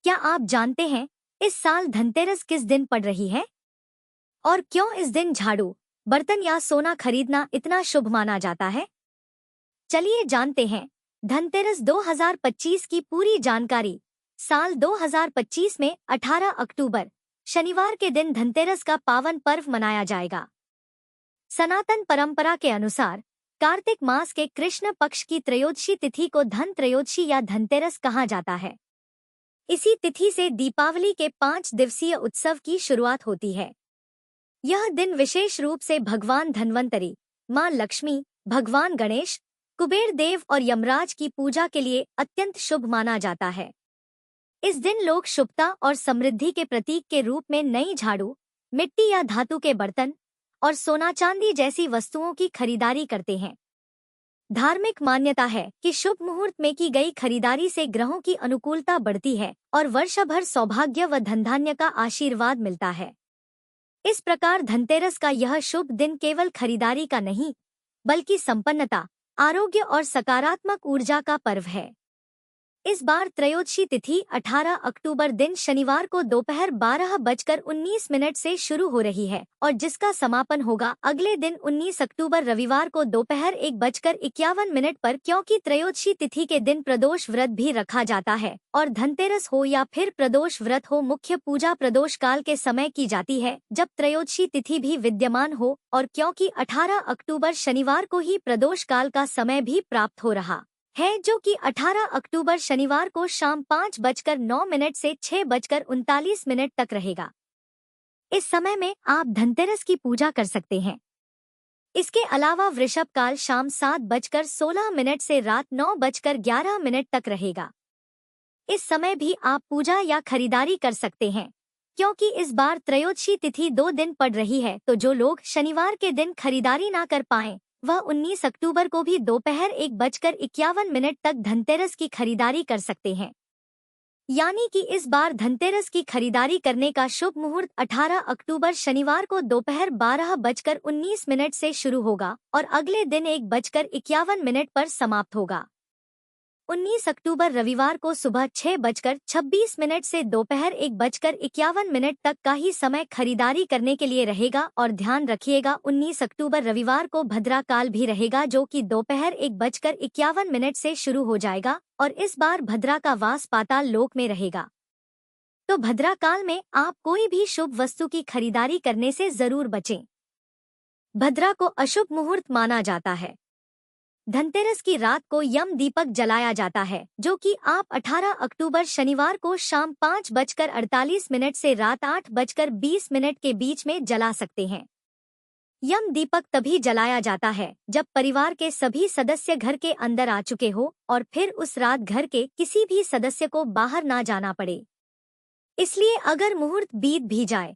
क्या आप जानते हैं इस साल धनतेरस किस दिन पड़ रही है और क्यों इस दिन झाड़ू, बर्तन या सोना खरीदना इतना शुभ माना जाता है? चलिए जानते हैं। धनतेरस 2025 की पूरी जानकारी। साल 2025 में 18 अक्टूबर शनिवार के दिन धनतेरस का पावन पर्व मनाया जाएगा। सनातन परंपरा के अनुसार कार्तिक मास के कृष्ण पक्ष की त्रयोदशी तिथि को धन त्रयोदशी या धनतेरस कहा जाता है। इसी तिथि से दीपावली के 5 दिवसीय उत्सव की शुरुआत होती है। यह दिन विशेष रूप से भगवान धन्वंतरी, मां लक्ष्मी, भगवान गणेश, कुबेर देव और यमराज की पूजा के लिए अत्यंत शुभ माना जाता है। इस दिन लोग शुभता और समृद्धि के प्रतीक के रूप में नई झाड़ू, मिट्टी या धातु के बर्तन और सोना चांदी जैसी वस्तुओं की खरीदारी करते हैं। धार्मिक मान्यता है कि शुभ मुहूर्त में की गई खरीदारी से ग्रहों की अनुकूलता बढ़ती है और वर्ष भर सौभाग्य व धनधान्य का आशीर्वाद मिलता है। इस प्रकार धनतेरस का यह शुभ दिन केवल खरीदारी का नहीं, बल्कि संपन्नता, आरोग्य और सकारात्मक ऊर्जा का पर्व है। इस बार त्रयोदशी तिथि 18 अक्टूबर दिन शनिवार को दोपहर 12:19 से शुरू हो रही है और जिसका समापन होगा अगले दिन 19 अक्टूबर रविवार को दोपहर 1:51 पर। क्योंकि त्रयोदशी तिथि के दिन प्रदोष व्रत भी रखा जाता है और धनतेरस हो या फिर प्रदोष व्रत हो, मुख्य पूजा प्रदोष काल के समय की जाती है जब त्रयोदशी तिथि भी विद्यमान हो, और क्योंकि 18 अक्टूबर शनिवार को ही प्रदोष काल का समय भी प्राप्त हो रहा है, जो कि 18 अक्टूबर शनिवार को शाम 5:09 से 6:39 तक रहेगा। इस समय में आप धनतेरस की पूजा कर सकते हैं। इसके अलावा वृषभ काल शाम 7:16 से रात 9:11 तक रहेगा। इस समय भी आप पूजा या खरीदारी कर सकते हैं। क्योंकि इस बार त्रयोदशी तिथि 2 दिन पड़ रही है, तो जो लोग शनिवार के दिन खरीदारी ना कर पाएं, वह 19 अक्टूबर को भी दोपहर 1:51 तक धनतेरस की खरीदारी कर सकते हैं। यानी कि इस बार धनतेरस की खरीदारी करने का शुभ मुहूर्त 18 अक्टूबर शनिवार को दोपहर 12:19 से शुरू होगा और अगले दिन 1:51 पर समाप्त होगा। 19 अक्टूबर रविवार को सुबह 6:26 से दोपहर 1:51 तक का ही समय खरीदारी करने के लिए रहेगा। और ध्यान रखिएगा, 19 अक्टूबर रविवार को भद्रा काल भी रहेगा, जो कि दोपहर 1:51 से शुरू हो जाएगा और इस बार भद्रा का वास पाताल लोक में रहेगा। तो भद्रा काल में आप कोई भी शुभ वस्तु की खरीदारी करने से जरूर बचें। भद्रा को अशुभ मुहूर्त माना जाता है। धनतेरस की रात को यम दीपक जलाया जाता है, जो कि आप 18 अक्टूबर शनिवार को शाम 5:48 से रात 8:20 के बीच में जला सकते हैं। यम दीपक तभी जलाया जाता है जब परिवार के सभी सदस्य घर के अंदर आ चुके हो और फिर उस रात घर के किसी भी सदस्य को बाहर ना जाना पड़े। इसलिए अगर मुहूर्त बीत भी जाए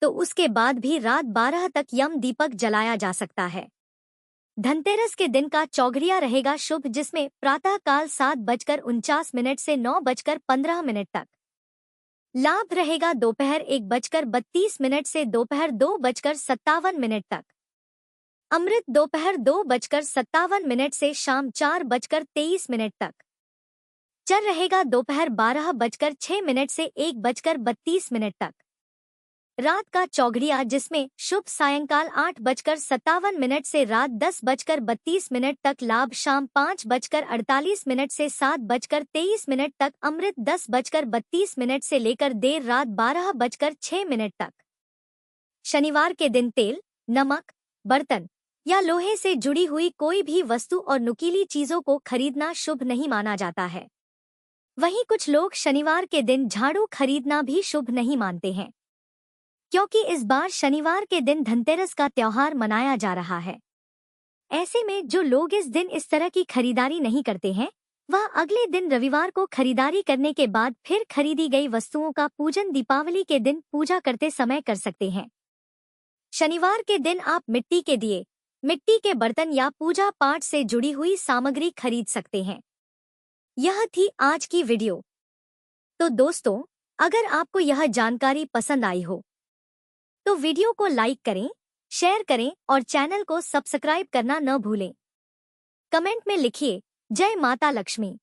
तो उसके बाद भी रात 12 तक यम दीपक जलाया जा सकता है। धनतेरस के दिन का चौघड़िया रहेगा शुभ, जिसमें प्रातः काल 7:49 से 9:15 तक। लाभ रहेगा दोपहर 1:32 से दोपहर 2:57 तक। अमृत दोपहर 2:57 से शाम 4:23 तक। चर रहेगा दोपहर 12:06 से 1:32 तक। रात का चौघड़िया, जिसमें शुभ सायंकाल 8:57 से रात 10:32 तक। लाभ शाम 5:48 से 7:23 तक। अमृत 10:32 से लेकर देर रात 12:06 तक। शनिवार के दिन तेल, नमक, बर्तन या लोहे से जुड़ी हुई कोई भी वस्तु और नुकीली चीजों को खरीदना शुभ नहीं माना जाता है। वहीं कुछ लोग शनिवार के दिन झाड़ू खरीदना भी शुभ नहीं मानते हैं, क्योंकि इस बार शनिवार के दिन धनतेरस का त्योहार मनाया जा रहा है। ऐसे में जो लोग इस दिन इस तरह की खरीदारी नहीं करते हैं, वह अगले दिन रविवार को खरीदारी करने के बाद फिर खरीदी गई वस्तुओं का पूजन दीपावली के दिन पूजा करते समय कर सकते हैं। शनिवार के दिन आप मिट्टी के दिए, मिट्टी के बर्तन या पूजा पाठ से जुड़ी हुई सामग्री खरीद सकते हैं। यह थी आज की वीडियो। तो दोस्तों, अगर आपको यह जानकारी पसंद आई हो तो वीडियो को लाइक करें, शेयर करें और चैनल को सब्सक्राइब करना न भूलें। कमेंट में लिखिए जय माता लक्ष्मी।